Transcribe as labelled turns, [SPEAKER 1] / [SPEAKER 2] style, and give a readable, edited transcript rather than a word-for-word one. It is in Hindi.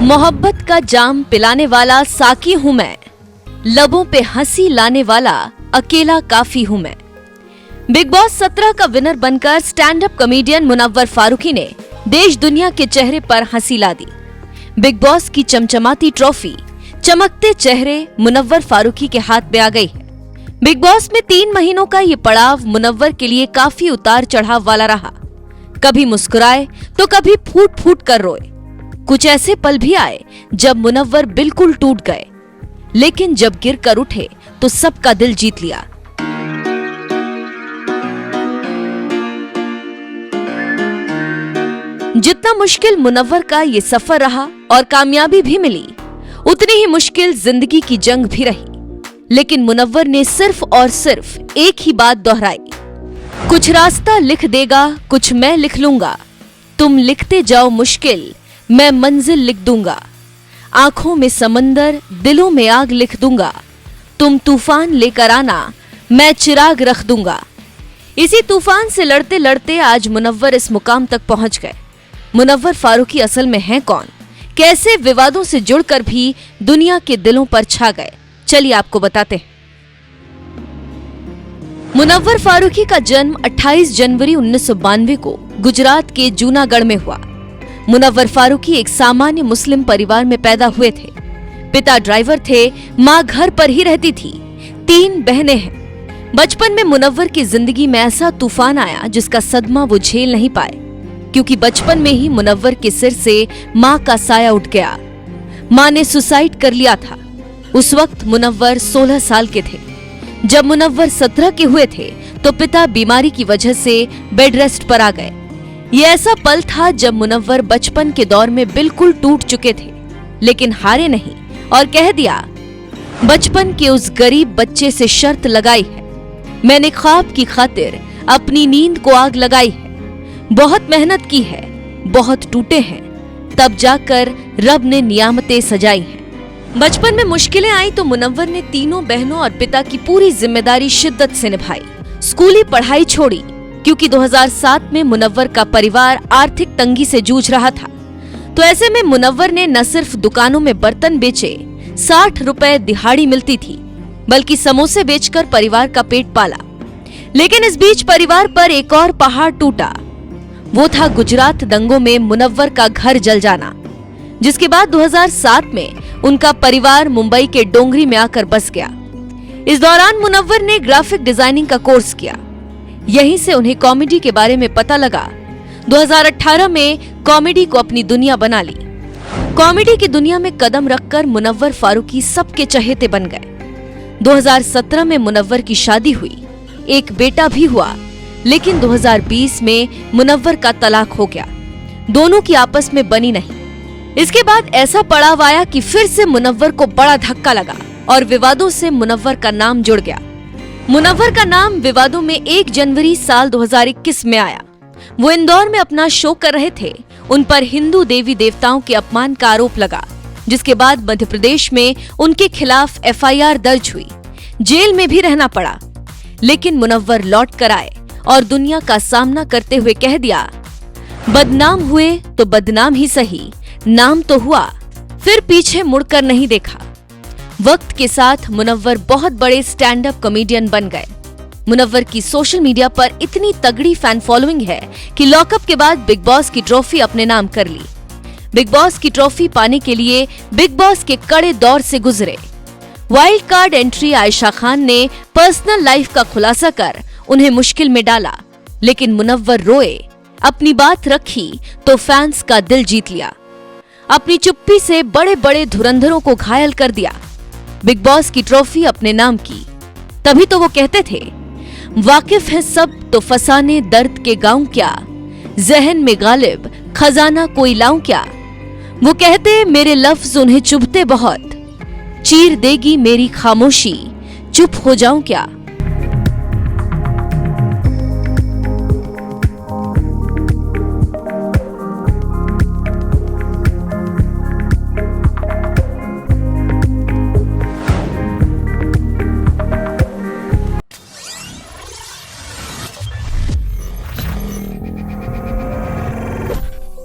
[SPEAKER 1] मोहब्बत का जाम पिलाने वाला साकी हूं मैं, लबों पे हंसी लाने वाला अकेला काफी हूं मैं। बिग बॉस 17 का विनर बनकर stand up comedian Munawar Faruqui ने देश दुनिया के चेहरे पर हंसी ला दी। बिग बॉस की चमचमाती ट्रॉफी चमकते चेहरे मुनव्वर फारूकी के हाथ में आ गई है। बिग बॉस में 3 महीनों का ये पड़ाव मुनव्वर के लिए काफी उतार चढ़ाव वाला रहा। कभी मुस्कुराए तो कभी फूट फूट कर रोए। कुछ ऐसे पल भी आए जब मुनव्वर बिल्कुल टूट गए, लेकिन जब गिर कर उठे तो सबका दिल जीत लिया। जितना मुश्किल मुनव्वर का ये सफर रहा और कामयाबी भी मिली, उतनी ही मुश्किल जिंदगी की जंग भी रही। लेकिन मुनव्वर ने सिर्फ और सिर्फ एक ही बात दोहराई, कुछ रास्ता लिख देगा, कुछ मैं लिख लूंगा। तुम लिखते जाओ मुश्किल, मैं मंजिल लिख दूंगा। आंखों में समंदर, दिलों में आग लिख दूंगा। तुम तूफान लेकर आना, मैं चिराग रख दूंगा। इसी तूफान से लड़ते लड़ते आज मुनव्वर इस मुकाम तक पहुंच गए। मुनव्वर फारूकी असल में हैं कौन? कैसे विवादों से जुड़कर भी दुनिया के दिलों पर छा गए? चलिए आपको बताते हैं। मुनव्वर फारूकी का जन्म 28 जनवरी 1992 को गुजरात के जूनागढ़ में हुआ। मुनव्वर फारूकी एक सामान्य मुस्लिम परिवार में पैदा हुए थे। पिता ड्राइवर थे, मां घर पर ही रहती थी। 3 बहनें हैं। बचपन में मुनव्वर की जिंदगी में ऐसा तूफान आया जिसका सदमा वो झेल नहीं पाए, क्योंकि बचपन में ही मुनव्वर के सिर से मां का साया उठ गया। मां ने सुसाइड कर लिया था। उस वक्त मुनव्वर 16 साल के थे। जब मुनव्वर 17 के हुए थे तो पिता बीमारी की वजह से बेड रेस्ट पर आ गए। ये ऐसा पल था जब मुनव्वर बचपन के दौर में बिल्कुल टूट चुके थे, लेकिन हारे नहीं और कह दिया, बचपन के उस गरीब बच्चे से शर्त लगाई है। मैंने ख्वाब की खातिर अपनी नींद को आग लगाई है। बहुत मेहनत की है, बहुत टूटे हैं, तब जाकर रब ने नियामतें सजाई हैं। बचपन में मुश्किलें आई तो मुनव्वर ने तीनों बहनों और पिता की पूरी जिम्मेदारी शिद्दत से निभाई। स्कूली पढ़ाई छोड़ी, क्योंकि 2007 में मुनव्वर का परिवार आर्थिक तंगी से जूझ रहा था। तो ऐसे में मुनव्वर ने न सिर्फ दुकानों में बर्तन बेचे, 60 रुपए दिहाड़ी मिलती थी, बल्कि समोसे बेचकर परिवार का पेट पाला। लेकिन इस बीच परिवार पर एक और पहाड़ टूटा। वो था गुजरात दंगों में मुनव्वर का घर जल जाना, जिसके बाद 2007 में उनका परिवार मुंबई के डोंगरी में आकर बस गया। इस दौरान मुनव्वर ने ग्राफिक डिजाइनिंग का कोर्स किया। यहीं से उन्हें कॉमेडी के बारे में पता लगा। 2018 में कॉमेडी को अपनी दुनिया बना ली। कॉमेडी की दुनिया में कदम रखकर मुनव्वर फारूकी सबके चहेते बन गए। 2017 में मुनव्वर की शादी हुई, एक बेटा भी हुआ। लेकिन 2020 में मुनव्वर का तलाक हो गया। दोनों की आपस में बनी नहीं। इसके बाद ऐसा पड़ाव आया कि फिर से मुनव्वर को बड़ा धक्का लगा और विवादों से मुनव्वर का नाम जुड़ गया। मुनव्वर का नाम विवादों में 1 जनवरी साल 2021 में आया। वो इंदौर में अपना शो कर रहे थे। उन पर हिंदू देवी देवताओं के अपमान का आरोप लगा, जिसके बाद मध्य प्रदेश में उनके खिलाफ FIR दर्ज हुई। जेल में भी रहना पड़ा। लेकिन मुनव्वर लौट कर आए और दुनिया का सामना करते हुए कह दिया, बदनाम हुए तो बदनाम ही सही, नाम तो हुआ, फिर पीछे मुड़कर नहीं देखा। वक्त के साथ मुनव्वर बहुत बड़े स्टैंड अप कॉमेडियन बन गए। मुनव्वर की सोशल मीडिया पर इतनी तगड़ी फैन फॉलोइंग है कि लॉकअप के बाद बिग बॉस की ट्रॉफी अपने नाम कर ली। बिग बॉस की ट्रॉफी पाने के लिए बिग बॉस के कड़े दौर से गुजरे। Wild card entry Ayesha Khan ने पर्सनल लाइफ का खुलासा कर उन्हें मुश्किल में डाला, लेकिन मुनव्वर रोए, अपनी बात रखी तो फैंस का दिल जीत लिया। अपनी चुप्पी से बड़े बड़े धुरंधरों को घायल कर दिया। बिग बॉस की ट्रॉफी अपने नाम की। तभी तो वो कहते थे, वाकिफ है सब तो फसाने दर्द के गांव क्या, जहन में गालिब खजाना कोई लाऊं क्या। वो कहते मेरे लफ्ज उन्हें चुभते बहुत, चीर देगी मेरी खामोशी, चुप हो जाऊं क्या।